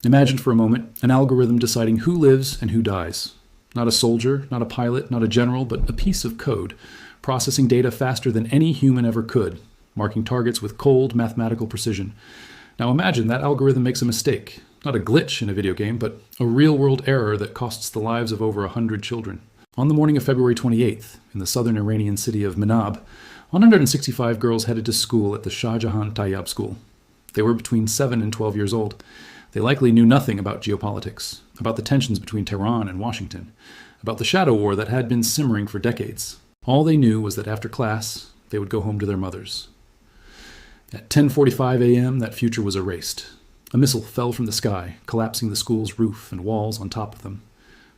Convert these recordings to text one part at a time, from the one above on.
Imagine for a moment an algorithm deciding who lives and who dies. Not a soldier, not a pilot, not a general, but a piece of code, processing data faster than any human ever could, marking targets with cold mathematical precision. Now imagine that algorithm makes a mistake. Not a glitch in a video game, but a real-world error that costs the lives of over 100 children. On the morning of February 28th, in the southern Iranian city of Manab, 165 girls headed to school at the Shah Jahan Tayyab school. They were between 7 and 12 years old. They likely knew nothing about geopolitics, about the tensions between Tehran and Washington, about the shadow war that had been simmering for decades. All they knew was that after class, they would go home to their mothers. At 10:45 a.m., that future was erased. A missile fell from the sky, collapsing the school's roof and walls on top of them.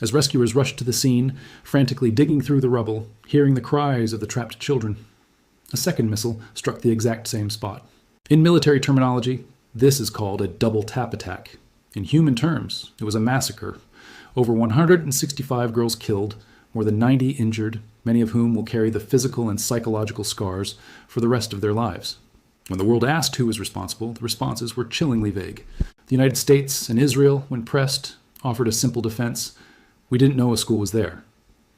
As rescuers rushed to the scene, frantically digging through the rubble, hearing the cries of the trapped children, a second missile struck the exact same spot. In military terminology, this is called a double tap attack. In human terms, it was a massacre. Over 165 girls killed, more than 90 injured, many of whom will carry the physical and psychological scars for the rest of their lives. When the world asked who was responsible, the responses were chillingly vague. The United States and Israel, when pressed, offered a simple defense: we didn't know a school was there.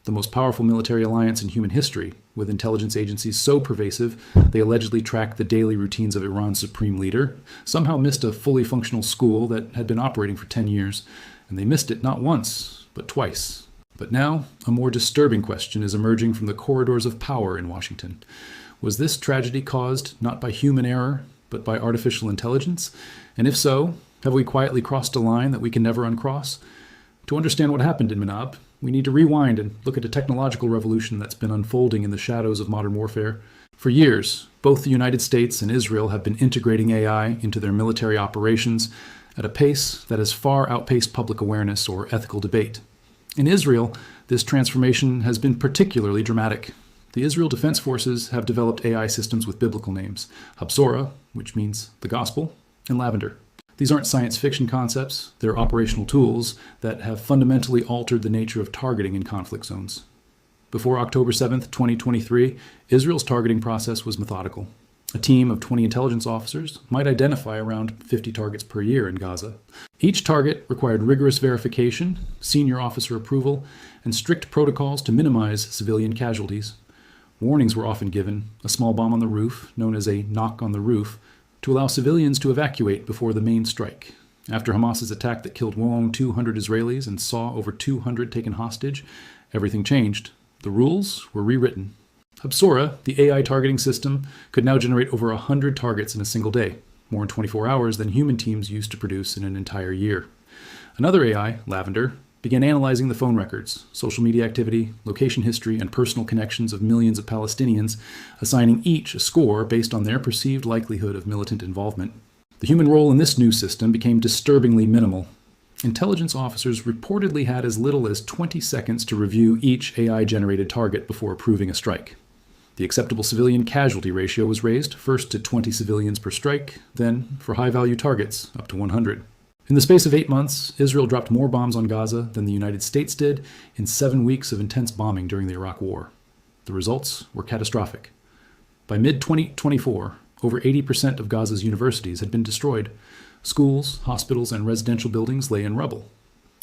The most powerful military alliance in human history, with intelligence agencies so pervasive they allegedly track the daily routines of Iran's supreme leader, somehow missed a fully functional school that had been operating for 10 years, and they missed it not once, but twice. But now, a more disturbing question is emerging from the corridors of power in Washington. Was this tragedy caused not by human error, but by artificial intelligence? And if so, have we quietly crossed a line that we can never uncross? To understand what happened in Manab, we need to rewind and look at a technological revolution that's been unfolding in the shadows of modern warfare. For years, both the United States and Israel have been integrating AI into their military operations at a pace that has far outpaced public awareness or ethical debate. In Israel, this transformation has been particularly dramatic. The Israel Defense Forces have developed AI systems with biblical names: Habsora, which means the gospel, and Lavender. These aren't science fiction concepts, they're operational tools that have fundamentally altered the nature of targeting in conflict zones. Before October 7th, 2023, Israel's targeting process was methodical. A team of 20 intelligence officers might identify around 50 targets per year in Gaza. Each target required rigorous verification, senior officer approval, and strict protocols to minimize civilian casualties. Warnings were often given: a small bomb on the roof, known as a knock on the roof, to allow civilians to evacuate before the main strike. After Hamas's attack that killed 200 Israelis and saw over 200 taken hostage, everything changed. The rules were rewritten. Habsora, the AI targeting system, could now generate over 100 targets in a single day, more in 24 hours than human teams used to produce in an entire year. Another AI, Lavender, began analyzing the phone records, social media activity, location history, and personal connections of millions of Palestinians, assigning each a score based on their perceived likelihood of militant involvement. The human role in this new system became disturbingly minimal. Intelligence officers reportedly had as little as 20 seconds to review each AI-generated target before approving a strike. The acceptable civilian casualty ratio was raised, first to 20 civilians per strike, then, for high-value targets, up to 100. In the space of 8 months, Israel dropped more bombs on Gaza than the United States did in 7 weeks of intense bombing during the Iraq War. The results were catastrophic. By mid-2024, over 80% of Gaza's universities had been destroyed. Schools, hospitals, and residential buildings lay in rubble.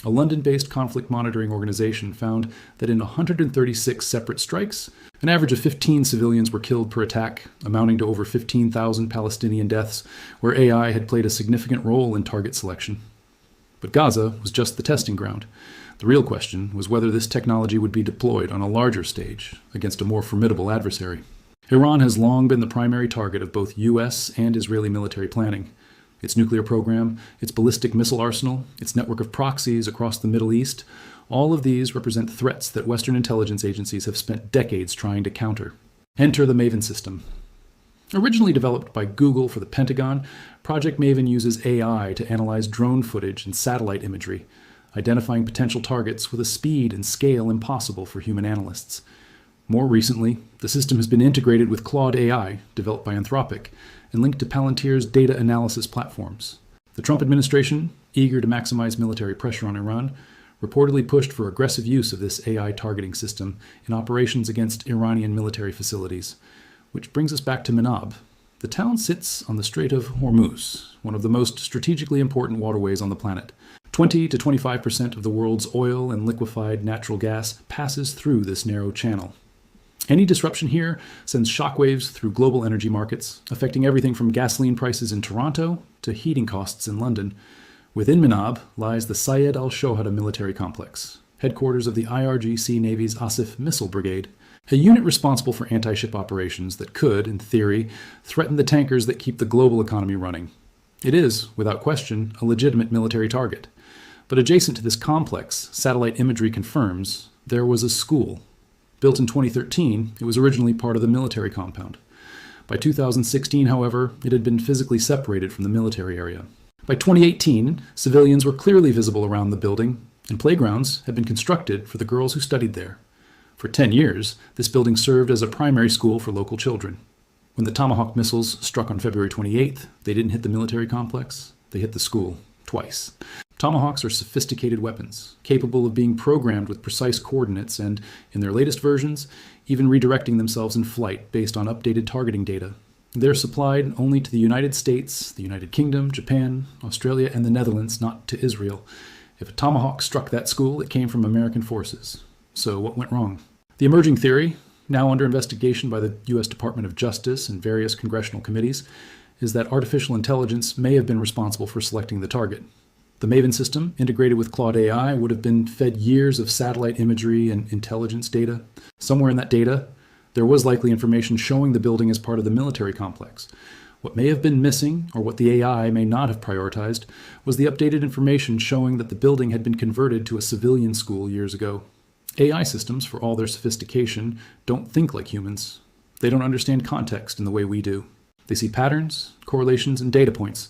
A London-based conflict monitoring organization found that in 136 separate strikes, an average of 15 civilians were killed per attack, amounting to over 15,000 Palestinian deaths, where AI had played a significant role in target selection. But Gaza was just the testing ground. The real question was whether this technology would be deployed on a larger stage against a more formidable adversary. Iran has long been the primary target of both U.S. and Israeli military planning. Its nuclear program, its ballistic missile arsenal, its network of proxies across the Middle East, all of these represent threats that Western intelligence agencies have spent decades trying to counter. Enter the Maven system. Originally developed by Google for the Pentagon, Project Maven uses AI to analyze drone footage and satellite imagery, identifying potential targets with a speed and scale impossible for human analysts. More recently, the system has been integrated with Claude AI, developed by Anthropic, and linked to Palantir's data analysis platforms. The Trump administration, eager to maximize military pressure on Iran, reportedly pushed for aggressive use of this AI targeting system in operations against Iranian military facilities. Which brings us back to Manab. The town sits on the Strait of Hormuz, one of the most strategically important waterways on the planet. 20 to 25% of the world's oil and liquefied natural gas passes through this narrow channel. Any disruption here sends shockwaves through global energy markets, affecting everything from gasoline prices in Toronto to heating costs in London. Within Manab lies the Syed al-Shohada military complex, headquarters of the IRGC Navy's Asif Missile Brigade, a unit responsible for anti-ship operations that could, in theory, threaten the tankers that keep the global economy running. It is, without question, a legitimate military target. But adjacent to this complex, satellite imagery confirms, there was a school. Built in 2013, it was originally part of the military compound. By 2016, however, it had been physically separated from the military area. By 2018, civilians were clearly visible around the building, and playgrounds had been constructed for the girls who studied there. For 10 years, this building served as a primary school for local children. When the Tomahawk missiles struck on February 28th, they didn't hit the military complex, they hit the school twice. Tomahawks are sophisticated weapons, capable of being programmed with precise coordinates and, in their latest versions, even redirecting themselves in flight based on updated targeting data. They're supplied only to the United States, the United Kingdom, Japan, Australia, and the Netherlands, not to Israel. If a Tomahawk struck that school, it came from American forces. So what went wrong? The emerging theory, now under investigation by the U.S. Department of Justice and various congressional committees, is that artificial intelligence may have been responsible for selecting the target. The Maven system, integrated with Claude AI, would have been fed years of satellite imagery and intelligence data. Somewhere in that data, there was likely information showing the building as part of the military complex. What may have been missing, or what the AI may not have prioritized, was the updated information showing that the building had been converted to a civilian school years ago. AI systems, for all their sophistication, don't think like humans. They don't understand context in the way we do. They see patterns, correlations, and data points.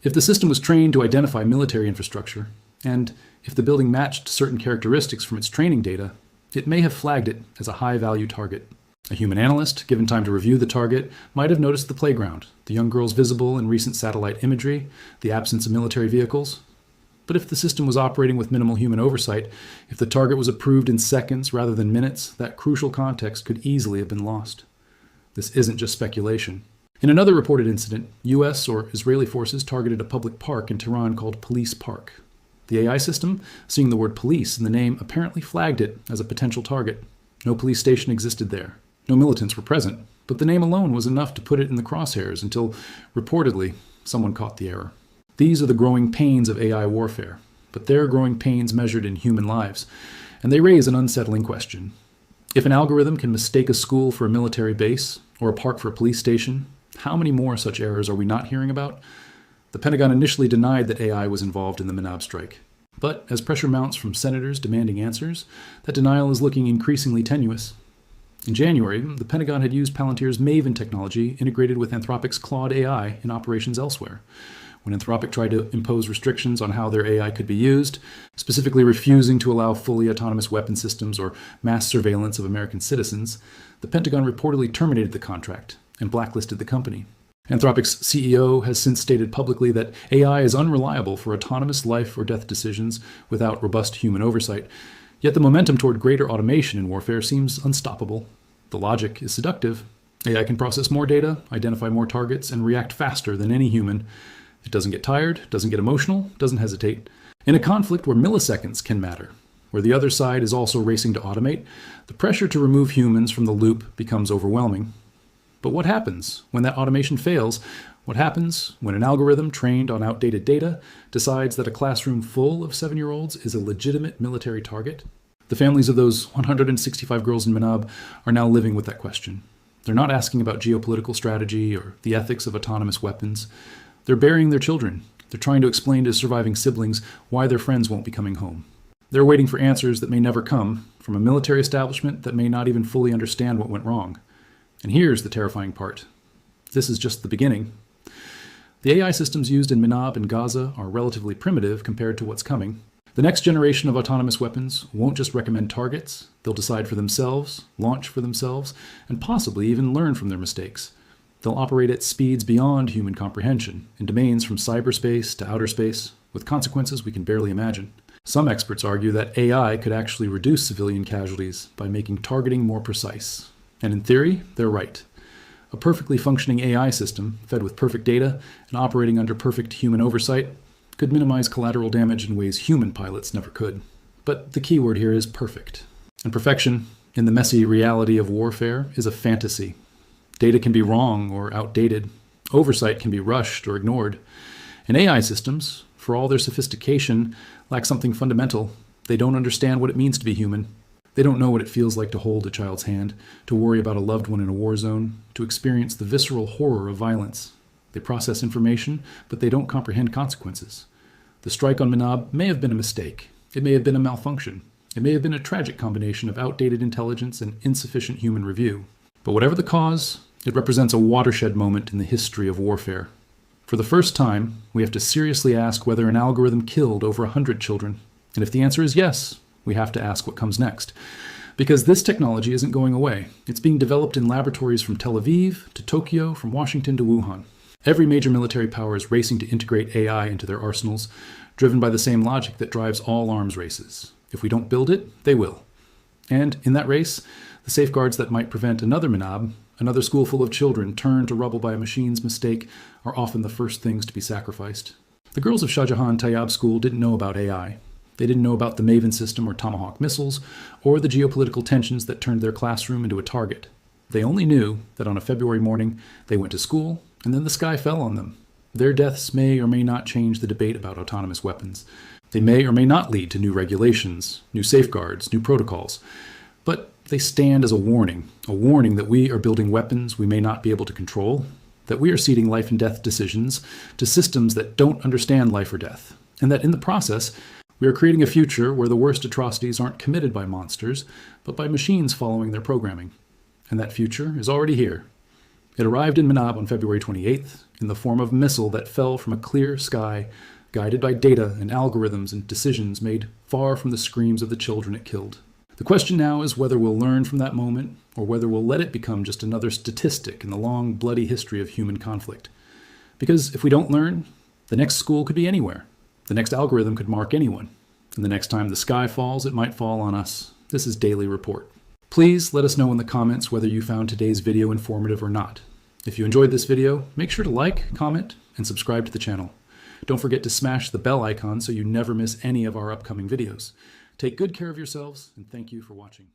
If the system was trained to identify military infrastructure, and if the building matched certain characteristics from its training data, it may have flagged it as a high-value target. A human analyst, given time to review the target, might have noticed the playground, the young girls visible in recent satellite imagery, the absence of military vehicles. But if the system was operating with minimal human oversight, if the target was approved in seconds rather than minutes, that crucial context could easily have been lost. This isn't just speculation. In another reported incident, U.S. or Israeli forces targeted a public park in Tehran called Police Park. The AI system, seeing the word police in the name, apparently flagged it as a potential target. No police station existed there. No militants were present, but the name alone was enough to put it in the crosshairs until, reportedly, someone caught the error. These are the growing pains of AI warfare, but they're growing pains measured in human lives, and they raise an unsettling question. If an algorithm can mistake a school for a military base, or a park for a police station, how many more such errors are we not hearing about? The Pentagon initially denied that AI was involved in the Manab strike. But as pressure mounts from senators demanding answers, that denial is looking increasingly tenuous. In January, the Pentagon had used Palantir's Maven technology integrated with Anthropic's Claude AI in operations elsewhere. When Anthropic tried to impose restrictions on how their AI could be used, specifically refusing to allow fully autonomous weapon systems or mass surveillance of American citizens, the Pentagon reportedly terminated the contract and blacklisted the company. Anthropic's CEO has since stated publicly that AI is unreliable for autonomous life or death decisions without robust human oversight, yet the momentum toward greater automation in warfare seems unstoppable. The logic is seductive. AI can process more data, identify more targets, and react faster than any human. It doesn't get tired, doesn't get emotional, doesn't hesitate. In a conflict where milliseconds can matter, where the other side is also racing to automate, the pressure to remove humans from the loop becomes overwhelming. But what happens when that automation fails? What happens when an algorithm trained on outdated data decides that a classroom full of 7-year-olds is a legitimate military target? The families of those 165 girls in Manab are now living with that question. They're not asking about geopolitical strategy or the ethics of autonomous weapons. They're burying their children. They're trying to explain to surviving siblings why their friends won't be coming home. They're waiting for answers that may never come from a military establishment that may not even fully understand what went wrong. And here's the terrifying part. This is just the beginning. The AI systems used in Manab and Gaza are relatively primitive compared to what's coming. The next generation of autonomous weapons won't just recommend targets. They'll decide for themselves, launch for themselves, and possibly even learn from their mistakes. They'll operate at speeds beyond human comprehension, in domains from cyberspace to outer space, with consequences we can barely imagine. Some experts argue that AI could actually reduce civilian casualties by making targeting more precise. And in theory, they're right. A perfectly functioning AI system, fed with perfect data and operating under perfect human oversight, could minimize collateral damage in ways human pilots never could. But the key word here is perfect. And perfection, in the messy reality of warfare, is a fantasy. Data can be wrong or outdated. Oversight can be rushed or ignored. And AI systems, for all their sophistication, lack something fundamental. They don't understand what it means to be human. They don't know what it feels like to hold a child's hand, to worry about a loved one in a war zone, to experience the visceral horror of violence. They process information, but they don't comprehend consequences. The strike on Manab may have been a mistake. It may have been a malfunction. It may have been a tragic combination of outdated intelligence and insufficient human review. But whatever the cause, it represents a watershed moment in the history of warfare. For the first time, we have to seriously ask whether an algorithm killed over 100 children. And if the answer is yes, we have to ask what comes next. Because this technology isn't going away. It's being developed in laboratories from Tel Aviv to Tokyo, from Washington to Wuhan. Every major military power is racing to integrate AI into their arsenals, driven by the same logic that drives all arms races. If we don't build it, they will. And in that race, the safeguards that might prevent another Manab, another school full of children turned to rubble by a machine's mistake, are often the first things to be sacrificed. The girls of Shah Jahan Tayyab School didn't know about AI. They didn't know about the Maven system or Tomahawk missiles, or the geopolitical tensions that turned their classroom into a target. They only knew that on a February morning, they went to school, and then the sky fell on them. Their deaths may or may not change the debate about autonomous weapons. They may or may not lead to new regulations, new safeguards, new protocols. But they stand as a warning that we are building weapons we may not be able to control, that we are ceding life and death decisions to systems that don't understand life or death, and that in the process, we are creating a future where the worst atrocities aren't committed by monsters, but by machines following their programming. And that future is already here. It arrived in Manab on February 28th in the form of a missile that fell from a clear sky, guided by data and algorithms and decisions made far from the screams of the children it killed. The question now is whether we'll learn from that moment, or whether we'll let it become just another statistic in the long, bloody history of human conflict. Because if we don't learn, the next school could be anywhere. The next algorithm could mark anyone. And the next time the sky falls, it might fall on us. This is Daily Report. Please let us know in the comments whether you found today's video informative or not. If you enjoyed this video, make sure to like, comment, and subscribe to the channel. Don't forget to smash the bell icon so you never miss any of our upcoming videos. Take good care of yourselves, and thank you for watching.